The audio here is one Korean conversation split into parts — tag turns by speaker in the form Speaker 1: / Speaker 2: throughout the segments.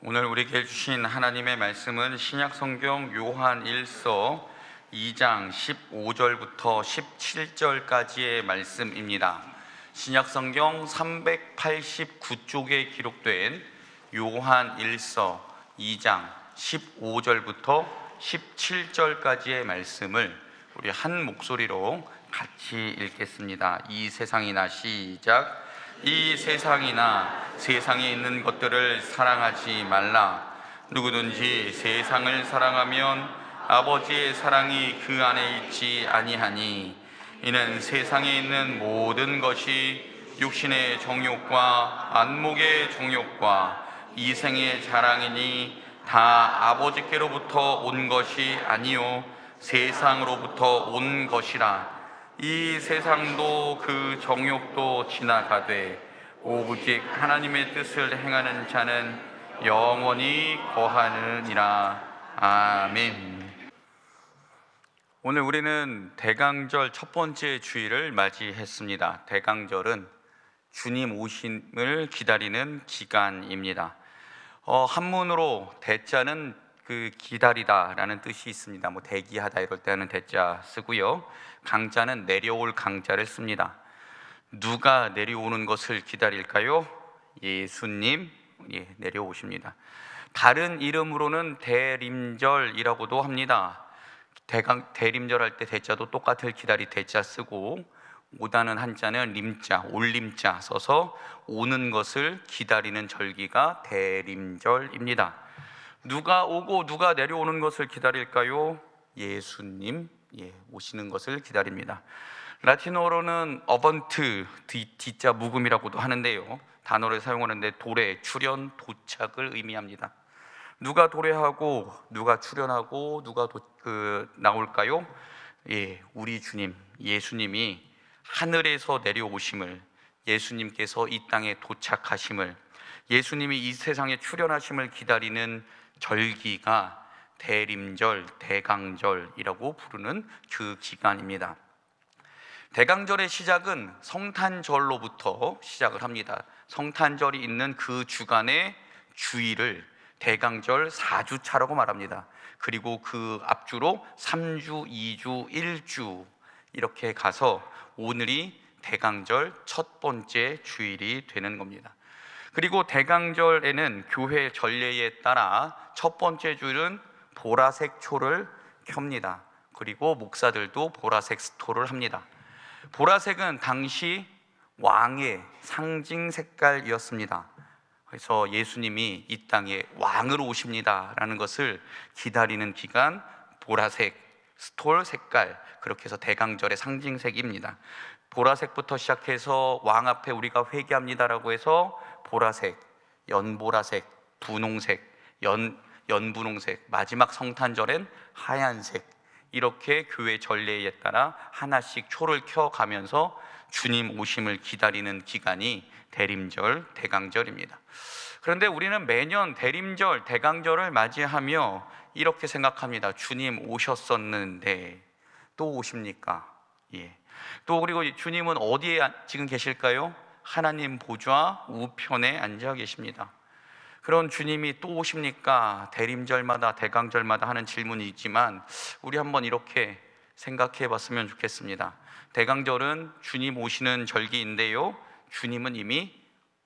Speaker 1: 오늘 우리에게 주신 하나님의 말씀은 신약성경 요한 1서 2장 15절부터 17절까지의 말씀입니다. 신약성경 389쪽에 기록된 요한 1서 2장 15절부터 17절까지의 말씀을 우리 한 목소리로 같이 읽겠습니다. 이 세상이나 시작. 이 세상이나 세상에 있는 것들을 사랑하지 말라. 누구든지 세상을 사랑하면 아버지의 사랑이 그 안에 있지 아니하니, 이는 세상에 있는 모든 것이 육신의 정욕과 안목의 정욕과 이생의 자랑이니 다 아버지께로부터 온 것이 아니요 세상으로부터 온 것이라. 이 세상도 그 정욕도 지나가되 오직 하나님의 뜻을 행하는 자는 영원히 거하느니라. 아멘. 오늘 우리는 대강절 첫 번째 주일을 맞이했습니다. 대강절은 주님 오심을 기다리는 기간입니다. 한문으로 대자는 기다리다라는 뜻이 있습니다. 대기하다 이럴 때는 대자 쓰고요. 강자는 내려올 강자를 씁니다. 누가 내려오는 것을 기다릴까요? 예수님 내려오십니다. 다른 이름으로는 대림절이라고도 합니다. 대림절 할 때 대자도 똑같을 기다리 대자 쓰고, 오다는 한자는 림자, 올림자 써서 오는 것을 기다리는 절기가 대림절입니다. 누가 오고 누가 내려오는 것을 기다릴까요? 예수님 오시는 것을 기다립니다. 라틴어로는 어번트, D자 묵음이라고도 하는데요, 단어를 사용하는데 도래, 출현, 도착을 의미합니다. 누가 도래하고 누가 출현하고 누가 나올까요? 우리 주님 예수님이 하늘에서 내려오심을, 예수님께서 이 땅에 도착하심을, 예수님이 이 세상에 출현하심을 기다리는 절기가 대림절, 대강절이라고 부르는 그 기간입니다. 대강절의 시작은 성탄절로부터 시작을 합니다. 성탄절이 있는 그 주간의 주일을 대강절 4주차라고 말합니다. 그리고 그 앞주로 3주, 2주, 1주 이렇게 가서 오늘이 대강절 첫 번째 주일이 되는 겁니다. 그리고 대강절에는 교회 전례에 따라 첫 번째 주일은 보라색 초를 켭니다. 그리고 목사들도 보라색 스토를 합니다. 보라색은 당시 왕의 상징 색깔이었습니다. 그래서 예수님이 이 땅에 왕으로 오십니다 라는 것을 기다리는 기간, 보라색 스톨 색깔, 그렇게 해서 대강절의 상징색입니다. 보라색부터 시작해서 왕 앞에 우리가 회개합니다라고 해서 보라색, 연보라색, 분홍색, 연분홍색, 마지막 성탄절엔 하얀색, 이렇게 교회 전례에 따라 하나씩 초를 켜가면서 주님 오심을 기다리는 기간이 대림절, 대강절입니다. 그런데 우리는 매년 대림절, 대강절을 맞이하며 이렇게 생각합니다. 주님 오셨었는데 또 오십니까? 또 그리고 주님은 어디에 지금 계실까요? 하나님 보좌 우편에 앉아 계십니다. 그런 주님이 또 오십니까? 대림절마다 대강절마다 하는 질문이 있지만 우리 한번 이렇게 생각해 봤으면 좋겠습니다. 대강절은 주님 오시는 절기인데요, 주님은 이미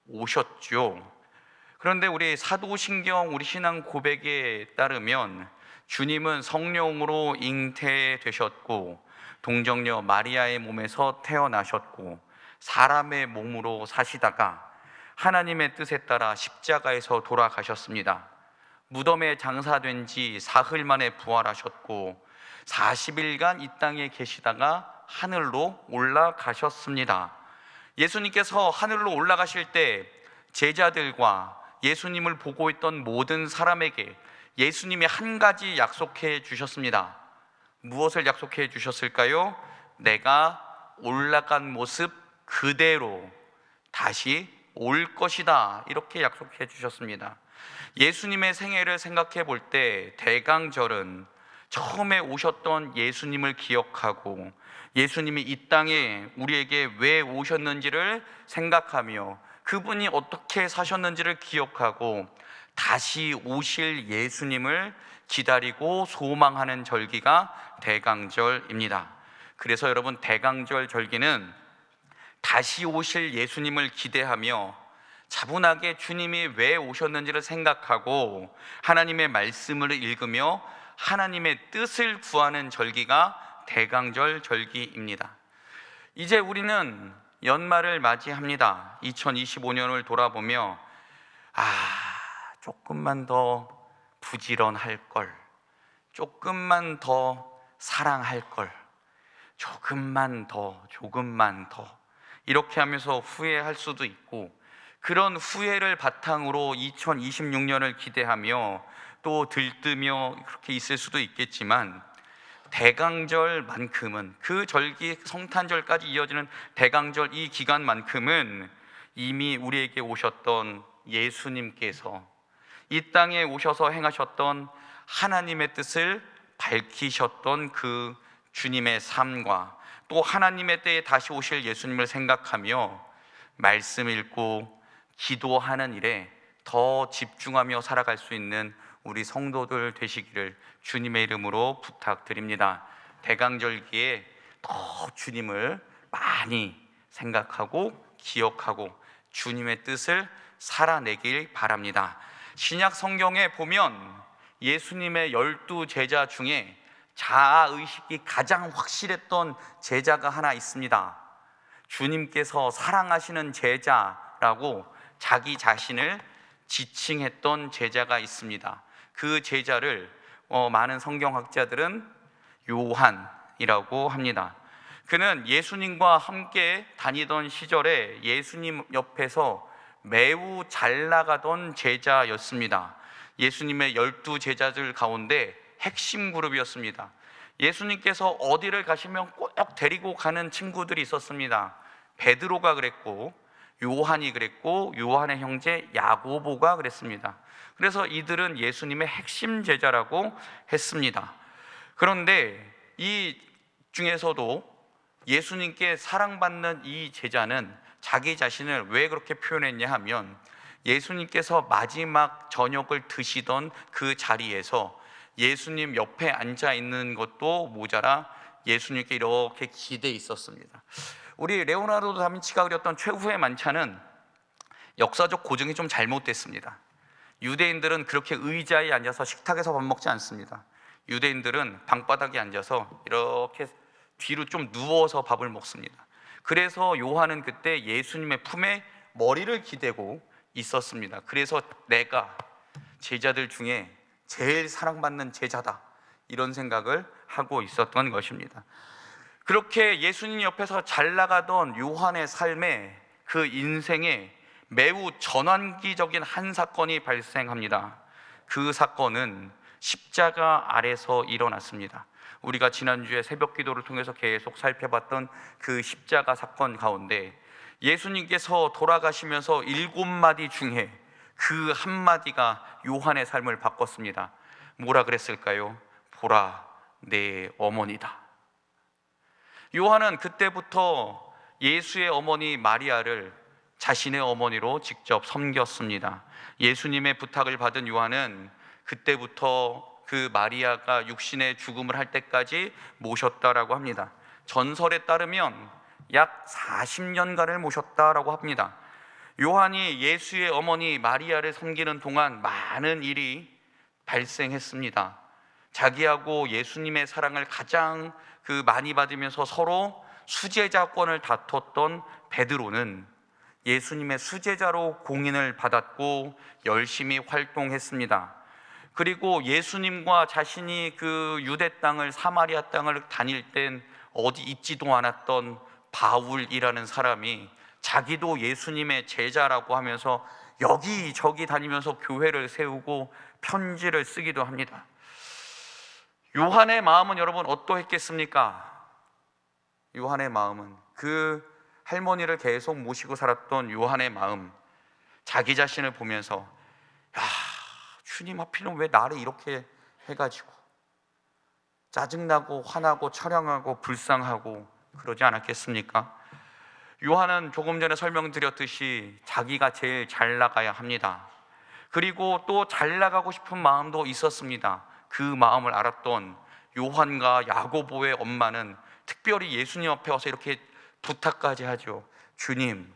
Speaker 1: 오셨죠. 그런데 우리 사도신경, 우리 신앙 고백에 따르면 주님은 성령으로 잉태되셨고 동정녀 마리아의 몸에서 태어나셨고 사람의 몸으로 사시다가 하나님의 뜻에 따라 십자가에서 돌아가셨습니다. 무덤에 장사된 지 사흘 만에 부활하셨고 40일간 이 땅에 계시다가 하늘로 올라가셨습니다. 예수님께서 하늘로 올라가실 때 제자들과 예수님을 보고 있던 모든 사람에게 예수님이 한 가지 약속해 주셨습니다. 무엇을 약속해 주셨을까요? 내가 올라간 모습 그대로 다시 올 것이다, 이렇게 약속해 주셨습니다. 예수님의 생애를 생각해 볼 때 대강절은 처음에 오셨던 예수님을 기억하고 예수님이 이 땅에 우리에게 왜 오셨는지를 생각하며 그분이 어떻게 사셨는지를 기억하고 다시 오실 예수님을 기다리고 소망하는 절기가 대강절입니다. 그래서 여러분, 대강절 절기는 다시 오실 예수님을 기대하며 차분하게 주님이 왜 오셨는지를 생각하고 하나님의 말씀을 읽으며 하나님의 뜻을 구하는 절기가 대강절 절기입니다. 이제 우리는 연말을 맞이합니다. 2025년을 돌아보며 조금만 더 부지런할 걸, 조금만 더 사랑할 걸, 조금만 더 이렇게 하면서 후회할 수도 있고, 그런 후회를 바탕으로 2026년을 기대하며 또 들뜨며 그렇게 있을 수도 있겠지만, 대강절만큼은, 그 절기 성탄절까지 이어지는 대강절 이 기간만큼은 이미 우리에게 오셨던 예수님께서 이 땅에 오셔서 행하셨던 하나님의 뜻을 밝히셨던 그 주님의 삶과 또 하나님의 때에 다시 오실 예수님을 생각하며 말씀 읽고 기도하는 일에 더 집중하며 살아갈 수 있는 우리 성도들 되시기를 주님의 이름으로 부탁드립니다. 대강절기에 더 주님을 많이 생각하고 기억하고 주님의 뜻을 살아내길 바랍니다. 신약 성경에 보면 예수님의 12 제자 중에 자아의식이 가장 확실했던 제자가 하나 있습니다. 주님께서 사랑하시는 제자라고 자기 자신을 지칭했던 제자가 있습니다. 그 제자를 많은 성경학자들은 요한이라고 합니다. 그는 예수님과 함께 다니던 시절에 예수님 옆에서 매우 잘 나가던 제자였습니다. 예수님의 12 제자들 가운데 핵심 그룹이었습니다. 예수님께서 어디를 가시면 꼭 데리고 가는 친구들이 있었습니다. 베드로가 그랬고, 요한이 그랬고, 요한의 형제 야고보가 그랬습니다. 그래서 이들은 예수님의 핵심 제자라고 했습니다. 그런데 이 중에서도 예수님께 사랑받는 이 제자는 자기 자신을 왜 그렇게 표현했냐 하면, 예수님께서 마지막 저녁을 드시던 그 자리에서 예수님 옆에 앉아 있는 것도 모자라 예수님께 이렇게 기대 있었습니다. 우리 레오나르도 다빈치가 그렸던 최후의 만찬은 역사적 고증이 좀 잘못됐습니다. 유대인들은 그렇게 의자에 앉아서 식탁에서 밥 먹지 않습니다. 유대인들은 방바닥에 앉아서 이렇게 뒤로 좀 누워서 밥을 먹습니다. 그래서 요한은 그때 예수님의 품에 머리를 기대고 있었습니다. 그래서 내가 제자들 중에 제일 사랑받는 제자다, 이런 생각을 하고 있었던 것입니다. 그렇게 예수님 옆에서 잘 나가던 요한의 삶에, 그 인생에 매우 전환기적인 한 사건이 발생합니다. 그 사건은 십자가 아래서 일어났습니다. 우리가 지난주에 새벽 기도를 통해서 계속 살펴봤던 그 십자가 사건 가운데 예수님께서 돌아가시면서 7마디 중에 그 한마디가 요한의 삶을 바꿨습니다. 뭐라 그랬을까요? 보라, 내 어머니다. 요한은 그때부터 예수의 어머니 마리아를 자신의 어머니로 직접 섬겼습니다. 예수님의 부탁을 받은 요한은 그때부터 그 마리아가 육신의 죽음을 할 때까지 모셨다라고 합니다. 전설에 따르면 약 40년간을 모셨다라고 합니다. 요한이 예수의 어머니 마리아를 섬기는 동안 많은 일이 발생했습니다. 자기하고 예수님의 사랑을 가장 많이 받으면서 서로 수제자권을 다퉜던 베드로는 예수님의 수제자로 공인을 받았고 열심히 활동했습니다. 그리고 예수님과 자신이 그 유대 땅을, 사마리아 땅을 다닐 땐 어디 있지도 않았던 바울이라는 사람이 자기도 예수님의 제자라고 하면서 여기저기 다니면서 교회를 세우고 편지를 쓰기도 합니다. 요한의 마음은 여러분 어떠했겠습니까? 요한의 마음은, 그 할머니를 계속 모시고 살았던 요한의 마음, 자기 자신을 보면서 주님 하필은 왜 나를 이렇게 해가지고 짜증나고 화나고 처량하고 불쌍하고 그러지 않았겠습니까? 요한은 조금 전에 설명드렸듯이 자기가 제일 잘 나가야 합니다. 그리고 또 잘 나가고 싶은 마음도 있었습니다. 그 마음을 알았던 요한과 야고보의 엄마는 특별히 예수님 앞에 와서 이렇게 부탁까지 하죠. 주님,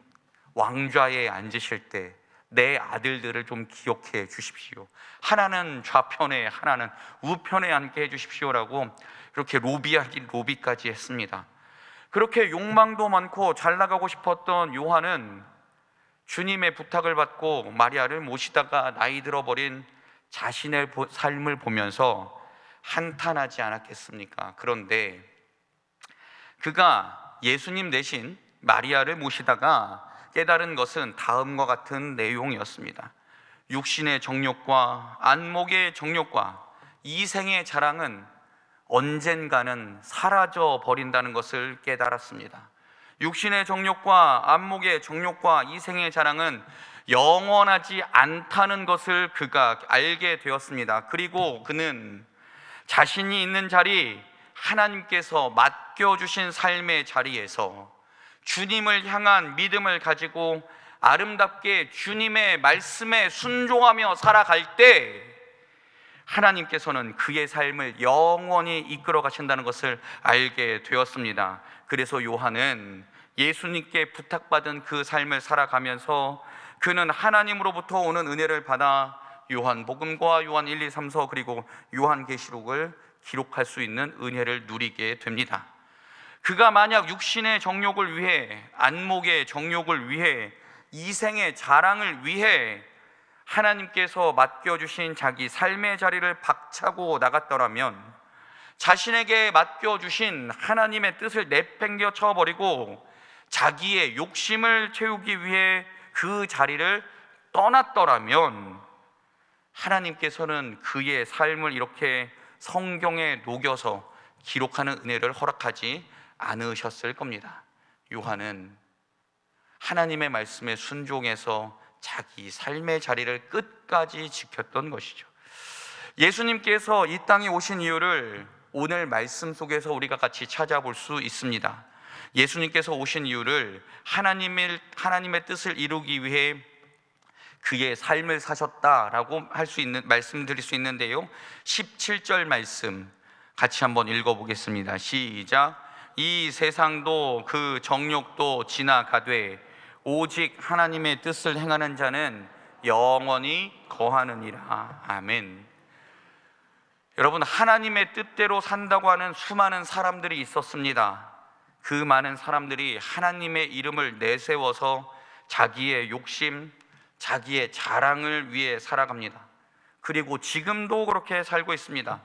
Speaker 1: 왕좌에 앉으실 때 내 아들들을 좀 기억해 주십시오. 하나는 좌편에 하나는 우편에 앉게 해 주십시오라고 이렇게 로비까지 했습니다. 그렇게 욕망도 많고 잘 나가고 싶었던 요한은 주님의 부탁을 받고 마리아를 모시다가 나이 들어버린 자신의 삶을 보면서 한탄하지 않았겠습니까? 그런데 그가 예수님 대신 마리아를 모시다가 깨달은 것은 다음과 같은 내용이었습니다. 육신의 정욕과 안목의 정욕과 이생의 자랑은 언젠가는 사라져 버린다는 것을 깨달았습니다. 육신의 정욕과 안목의 정욕과 이생의 자랑은 영원하지 않다는 것을 그가 알게 되었습니다. 그리고 그는 자신이 있는 자리, 하나님께서 맡겨주신 삶의 자리에서 주님을 향한 믿음을 가지고 아름답게 주님의 말씀에 순종하며 살아갈 때 하나님께서는 그의 삶을 영원히 이끌어 가신다는 것을 알게 되었습니다. 그래서 요한은 예수님께 부탁받은 그 삶을 살아가면서 그는 하나님으로부터 오는 은혜를 받아 요한복음과 요한 1, 2, 3서 그리고 요한계시록을 기록할 수 있는 은혜를 누리게 됩니다. 그가 만약 육신의 정욕을 위해, 안목의 정욕을 위해, 이생의 자랑을 위해 하나님께서 맡겨주신 자기 삶의 자리를 박차고 나갔더라면 자신에게 맡겨주신 하나님의 뜻을 내팽겨 쳐버리고 자기의 욕심을 채우기 위해 그 자리를 떠났더라면 하나님께서는 그의 삶을 이렇게 성경에 녹여서 기록하는 은혜를 허락하지 않으셨을 겁니다. 요한은 하나님의 말씀에 순종해서 자기 삶의 자리를 끝까지 지켰던 것이죠. 예수님께서 이 땅에 오신 이유를 오늘 말씀 속에서 우리가 같이 찾아볼 수 있습니다. 예수님께서 오신 이유를 하나님의 뜻을 이루기 위해 그의 삶을 사셨다라고 말씀드릴 수 있는데요, 17절 말씀 같이 한번 읽어보겠습니다. 시작. 이 세상도 그 정욕도 지나가되 오직 하나님의 뜻을 행하는 자는 영원히 거하느니라. 아멘. 여러분, 하나님의 뜻대로 산다고 하는 수많은 사람들이 있었습니다. 그 많은 사람들이 하나님의 이름을 내세워서 자기의 욕심, 자기의 자랑을 위해 살아갑니다. 그리고 지금도 그렇게 살고 있습니다.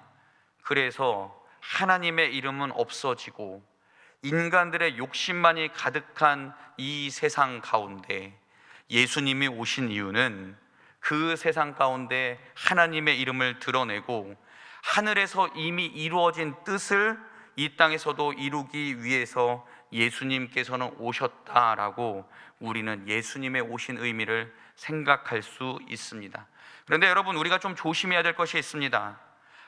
Speaker 1: 그래서 하나님의 이름은 없어지고 인간들의 욕심만이 가득한 이 세상 가운데 예수님이 오신 이유는 그 세상 가운데 하나님의 이름을 드러내고 하늘에서 이미 이루어진 뜻을 이 땅에서도 이루기 위해서 예수님께서는 오셨다라고 우리는 예수님의 오신 의미를 생각할 수 있습니다. 그런데 여러분, 우리가 좀 조심해야 될 것이 있습니다.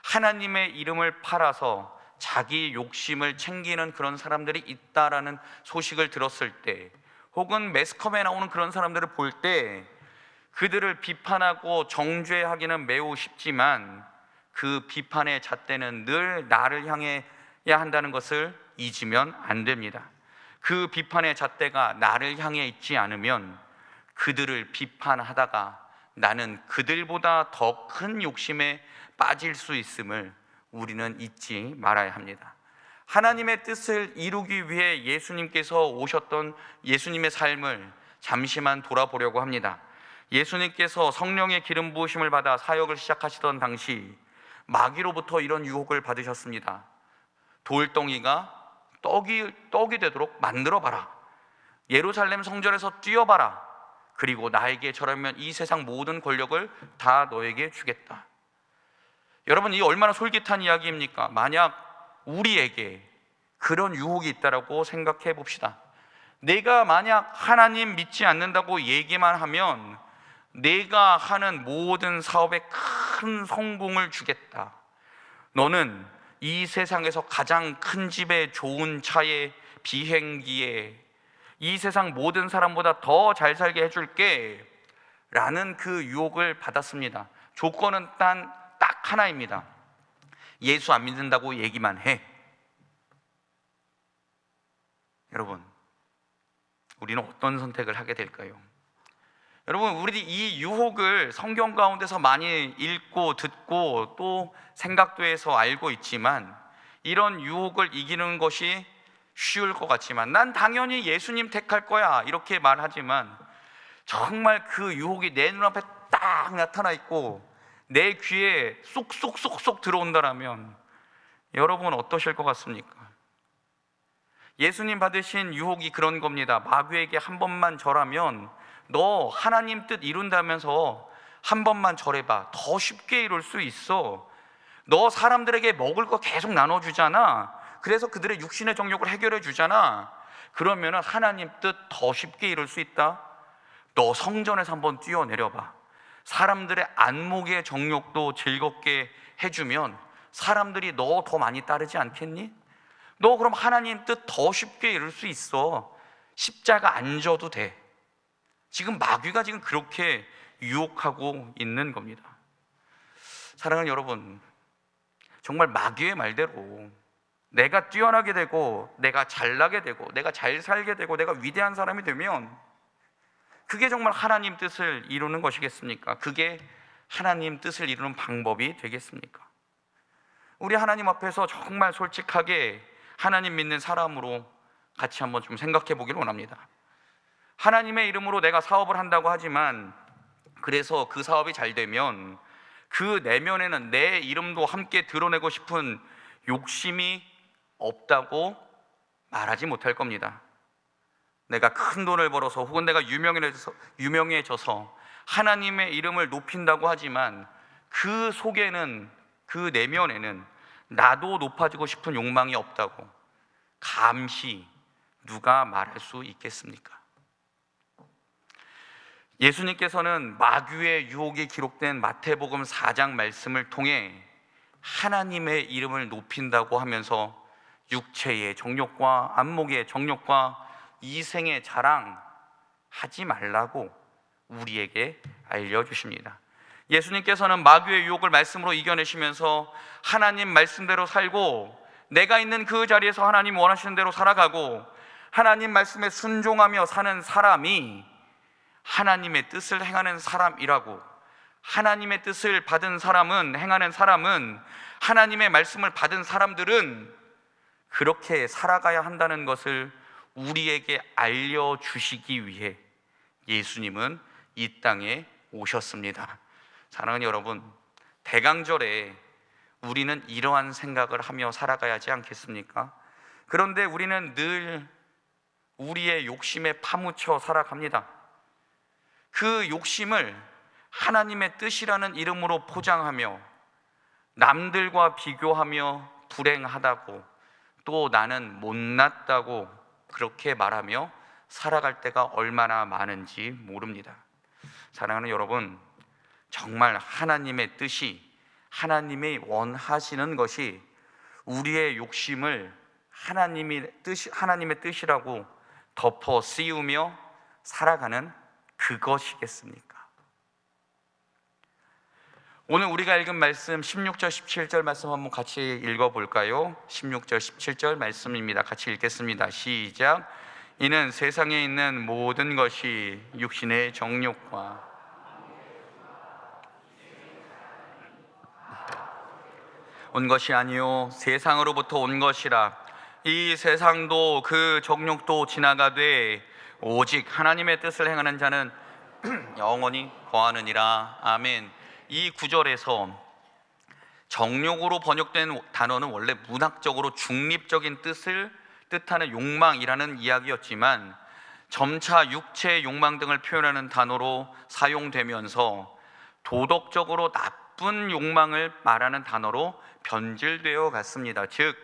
Speaker 1: 하나님의 이름을 팔아서 자기 욕심을 챙기는 그런 사람들이 있다라는 소식을 들었을 때, 혹은 매스컴에 나오는 그런 사람들을 볼 때 그들을 비판하고 정죄하기는 매우 쉽지만 그 비판의 잣대는 늘 나를 향해야 한다는 것을 잊으면 안 됩니다. 그 비판의 잣대가 나를 향해 있지 않으면 그들을 비판하다가 나는 그들보다 더 큰 욕심에 빠질 수 있음을 우리는 잊지 말아야 합니다. 하나님의 뜻을 이루기 위해 예수님께서 오셨던 예수님의 삶을 잠시만 돌아보려고 합니다. 예수님께서 성령의 기름 부으심을 받아 사역을 시작하시던 당시 마귀로부터 이런 유혹을 받으셨습니다. 돌덩이가 떡이 되도록 만들어봐라. 예루살렘 성전에서 뛰어봐라. 그리고 나에게 절하면 이 세상 모든 권력을 다 너에게 주겠다. 여러분, 이 얼마나 솔깃한 이야기입니까? 만약 우리에게 그런 유혹이 있다라고 생각해 봅시다. 내가 만약 하나님 믿지 않는다고 얘기만 하면 내가 하는 모든 사업에 큰 성공을 주겠다. 너는 이 세상에서 가장 큰 집에 좋은 차에 비행기에 이 세상 모든 사람보다 더 잘 살게 해줄게 라는 그 유혹을 받았습니다. 조건은 딱 하나입니다. 예수 안 믿는다고 얘기만 해. 여러분, 우리는 어떤 선택을 하게 될까요? 여러분, 우리 이 유혹을 성경 가운데서 많이 읽고 듣고 또 생각도 해서 알고 있지만, 이런 유혹을 이기는 것이 쉬울 것 같지만, 난 당연히 예수님 택할 거야 이렇게 말하지만, 정말 그 유혹이 내 눈앞에 딱 나타나 있고 내 귀에 쏙쏙쏙쏙 들어온다라면 여러분 어떠실 것 같습니까? 예수님 받으신 유혹이 그런 겁니다. 마귀에게 한 번만 절하면 너 하나님 뜻 이룬다면서 한 번만 절해봐. 더 쉽게 이룰 수 있어. 너 사람들에게 먹을 거 계속 나눠주잖아. 그래서 그들의 육신의 정욕을 해결해 주잖아. 그러면 하나님 뜻 더 쉽게 이룰 수 있다. 너 성전에서 한번 뛰어내려봐. 사람들의 안목의 정욕도 즐겁게 해주면 사람들이 너 더 많이 따르지 않겠니? 너 그럼 하나님 뜻 더 쉽게 이룰 수 있어. 십자가 안 져도 돼. 지금 마귀가 지금 그렇게 유혹하고 있는 겁니다. 사랑하는 여러분, 정말 마귀의 말대로 내가 뛰어나게 되고 내가 잘나게 되고 내가 잘 살게 되고 내가 위대한 사람이 되면 그게 정말 하나님 뜻을 이루는 것이겠습니까? 그게 하나님 뜻을 이루는 방법이 되겠습니까? 우리 하나님 앞에서 정말 솔직하게 하나님 믿는 사람으로 같이 한번 좀 생각해 보기를 원합니다. 하나님의 이름으로 내가 사업을 한다고 하지만, 그래서 그 사업이 잘 되면 그 내면에는 내 이름도 함께 드러내고 싶은 욕심이 없다고 말하지 못할 겁니다. 내가 큰 돈을 벌어서 혹은 내가 유명해져서 하나님의 이름을 높인다고 하지만 그 속에는, 그 내면에는 나도 높아지고 싶은 욕망이 없다고 감히 누가 말할 수 있겠습니까? 예수님께서는 마귀의 유혹이 기록된 마태복음 4장 말씀을 통해 하나님의 이름을 높인다고 하면서 육체의 정욕과 안목의 정욕과 이생의 자랑 하지 말라고 우리에게 알려주십니다. 예수님께서는 마귀의 유혹을 말씀으로 이겨내시면서 하나님 말씀대로 살고 내가 있는 그 자리에서 하나님 원하시는 대로 살아가고 하나님 말씀에 순종하며 사는 사람이 하나님의 뜻을 행하는 사람이라고, 하나님의 뜻을 받은 사람은, 행하는 사람은, 하나님의 말씀을 받은 사람들은 그렇게 살아가야 한다는 것을 우리에게 알려주시기 위해 예수님은 이 땅에 오셨습니다. 사랑하는 여러분, 대강절에 우리는 이러한 생각을 하며 살아가야 하지 않겠습니까? 그런데 우리는 늘 우리의 욕심에 파묻혀 살아갑니다. 그 욕심을 하나님의 뜻이라는 이름으로 포장하며 남들과 비교하며 불행하다고, 또 나는 못났다고 그렇게 말하며 살아갈 때가 얼마나 많은지 모릅니다. 사랑하는 여러분, 정말 하나님의 뜻이, 하나님이 원하시는 것이 우리의 욕심을 하나님의 뜻이라고 덮어 씌우며 살아가는 그것이겠습니까? 오늘 우리가 읽은 말씀 16절 17절 말씀 한번 같이 읽어볼까요? 16절 17절 말씀입니다. 같이 읽겠습니다. 시작. 이는 세상에 있는 모든 것이 육신의 정욕과 온 것이 아니요 세상으로부터 온 것이라. 이 세상도 그 정욕도 지나가되 오직 하나님의 뜻을 행하는 자는 영원히 거하느니라. 아멘. 이 구절에서 정욕으로 번역된 단어는 원래 문학적으로 중립적인 뜻을 뜻하는 욕망이라는 이야기였지만 점차 육체의 욕망 등을 표현하는 단어로 사용되면서 도덕적으로 나쁜 욕망을 말하는 단어로 변질되어 갔습니다. 즉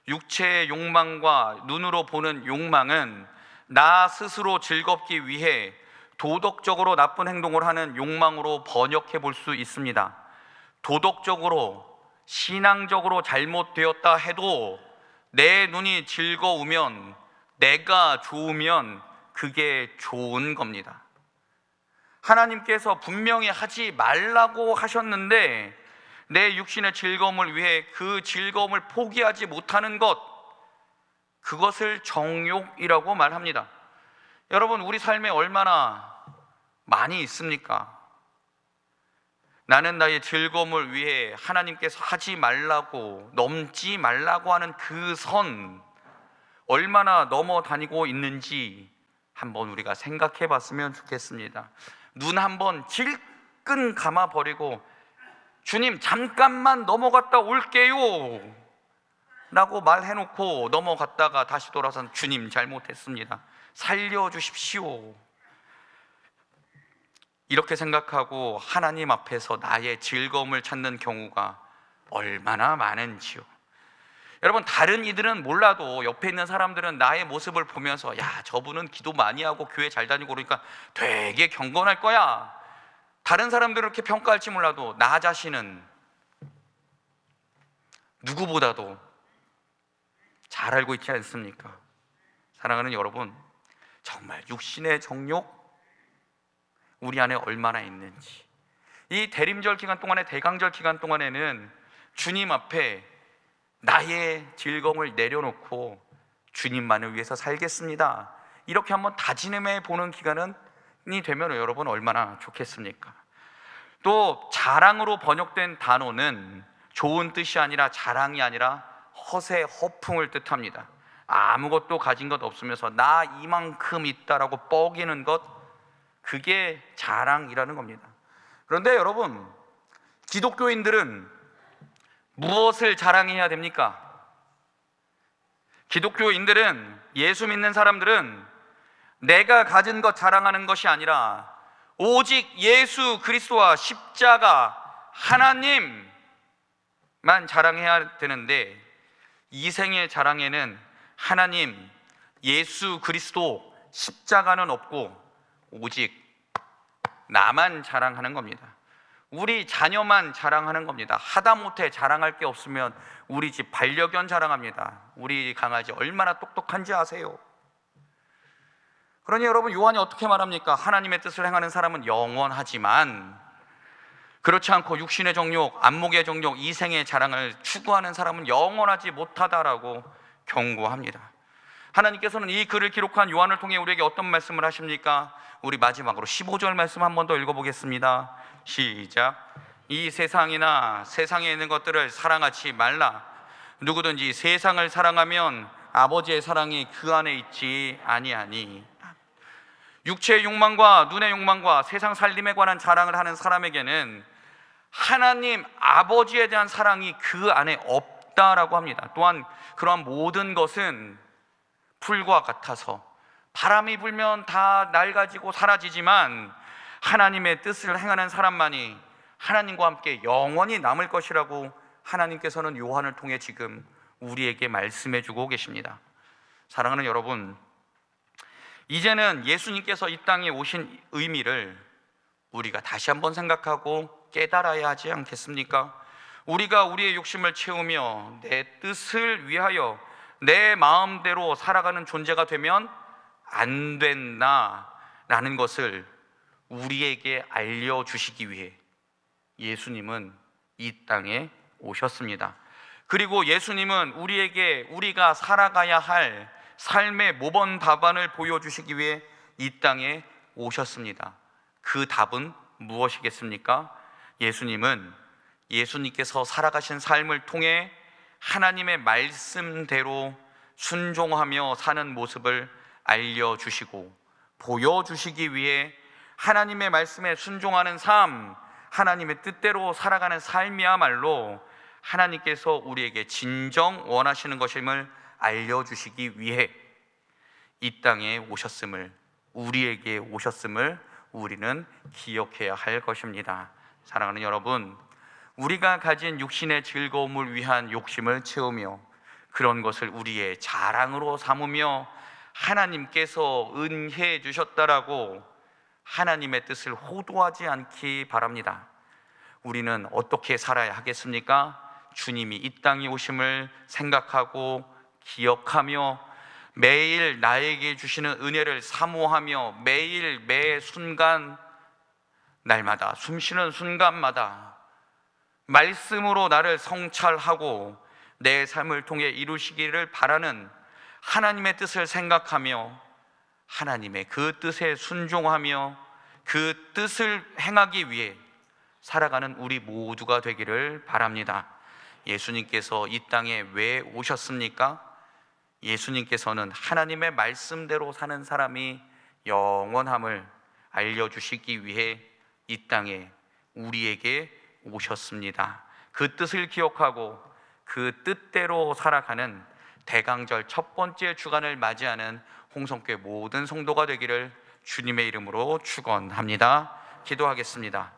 Speaker 1: 육체의 욕망과 눈으로 보는 욕망은 나 스스로 즐겁기 위해 도덕적으로 나쁜 행동을 하는 욕망으로 번역해 볼 수 있습니다. 도덕적으로, 신앙적으로 잘못되었다 해도 내 눈이 즐거우면, 내가 좋으면 그게 좋은 겁니다. 하나님께서 분명히 하지 말라고 하셨는데 내 육신의 즐거움을 위해 그 즐거움을 포기하지 못하는 것, 그것을 정욕이라고 말합니다. 여러분, 우리 삶에 얼마나 많이 있습니까? 나는 나의 즐거움을 위해 하나님께서 하지 말라고, 넘지 말라고 하는 그 선, 얼마나 넘어 다니고 있는지 한번 우리가 생각해 봤으면 좋겠습니다. 눈 한번 질끈 감아 버리고 주님 잠깐만 넘어갔다 올게요 라고 말해놓고 넘어갔다가 다시 돌아선 주님 잘못했습니다, 살려주십시오, 이렇게 생각하고 하나님 앞에서 나의 즐거움을 찾는 경우가 얼마나 많은지요. 여러분, 다른 이들은 몰라도 옆에 있는 사람들은 나의 모습을 보면서 야, 저분은 기도 많이 하고 교회 잘 다니고 그러니까 되게 경건할 거야, 다른 사람들은 이렇게 평가할지 몰라도 나 자신은 누구보다도 잘 알고 있지 않습니까? 사랑하는 여러분, 정말 육신의 정욕 우리 안에 얼마나 있는지, 이 대림절 기간 동안에, 대강절 기간 동안에는 주님 앞에 나의 즐거움을 내려놓고 주님만을 위해서 살겠습니다, 이렇게 한번 다짐해 보는 기간이 되면 여러분 얼마나 좋겠습니까? 또 자랑으로 번역된 단어는 좋은 뜻이 아니라, 자랑이 아니라 허세, 허풍을 뜻합니다. 아무것도 가진 것 없으면서 나 이만큼 있다라고 뻐기는 것, 그게 자랑이라는 겁니다. 그런데 여러분, 기독교인들은 무엇을 자랑해야 됩니까? 기독교인들은, 예수 믿는 사람들은 내가 가진 것 자랑하는 것이 아니라 오직 예수 그리스도와 십자가 하나님만 자랑해야 되는데, 이 생의 자랑에는 하나님, 예수 그리스도, 십자가는 없고 오직 나만 자랑하는 겁니다. 우리 자녀만 자랑하는 겁니다. 하다못해 자랑할 게 없으면 우리 집 반려견 자랑합니다. 우리 강아지 얼마나 똑똑한지 아세요? 그러니 여러분, 요한이 어떻게 말합니까? 하나님의 뜻을 행하는 사람은 영원하지만 그렇지 않고 육신의 정욕, 안목의 정욕, 이생의 자랑을 추구하는 사람은 영원하지 못하다라고 경고합니다. 하나님께서는 이 글을 기록한 요한을 통해 우리에게 어떤 말씀을 하십니까? 우리 마지막으로 15절 말씀 한 번 더 읽어보겠습니다. 시작. 이 세상이나 세상에 있는 것들을 사랑하지 말라. 누구든지 세상을 사랑하면 아버지의 사랑이 그 안에 있지 아니하니. 육체의 욕망과 눈의 욕망과 세상 살림에 관한 자랑을 하는 사람에게는 하나님 아버지에 대한 사랑이 그 안에 없다라고 합니다. 또한 그러한 모든 것은 풀과 같아서 바람이 불면 다 낡아지고 사라지지만 하나님의 뜻을 행하는 사람만이 하나님과 함께 영원히 남을 것이라고 하나님께서는 요한을 통해 지금 우리에게 말씀해 주고 계십니다. 사랑하는 여러분, 이제는 예수님께서 이 땅에 오신 의미를 우리가 다시 한번 생각하고 깨달아야 하지 않겠습니까? 우리가 우리의 욕심을 채우며 내 뜻을 위하여 내 마음대로 살아가는 존재가 되면 안 된다라는 것을 우리에게 알려주시기 위해 예수님은 이 땅에 오셨습니다. 그리고 예수님은 우리에게 우리가 살아가야 할 삶의 모범 답안을 보여주시기 위해 이 땅에 오셨습니다. 그 답은 무엇이겠습니까? 예수님께서 살아가신 삶을 통해 하나님의 말씀대로 순종하며 사는 모습을 알려주시고 보여주시기 위해 하나님의 말씀에 순종하는 삶, 하나님의 뜻대로 살아가는 삶이야말로 하나님께서 우리에게 진정 원하시는 것임을 알려주시기 위해 이 땅에 오셨음을, 우리에게 오셨음을 우리는 기억해야 할 것입니다. 사랑하는 여러분, 우리가 가진 육신의 즐거움을 위한 욕심을 채우며 그런 것을 우리의 자랑으로 삼으며 하나님께서 은혜해 주셨다라고 하나님의 뜻을 호도하지 않기 바랍니다. 우리는 어떻게 살아야 하겠습니까? 주님이 이 땅에 오심을 생각하고 기억하며 매일 나에게 주시는 은혜를 사모하며 매일 매 순간 날마다 숨쉬는 순간마다 말씀으로 나를 성찰하고 내 삶을 통해 이루시기를 바라는 하나님의 뜻을 생각하며 하나님의 그 뜻에 순종하며 그 뜻을 행하기 위해 살아가는 우리 모두가 되기를 바랍니다. 예수님께서 이 땅에 왜 오셨습니까? 예수님께서는 하나님의 말씀대로 사는 사람이 영원함을 알려주시기 위해 이 땅에 우리에게 오셨습니다. 그 뜻을 기억하고 그 뜻대로 살아가는 대강절 첫 번째 주간을 맞이하는 홍성교회 모든 성도가 되기를 주님의 이름으로 축원합니다. 기도하겠습니다.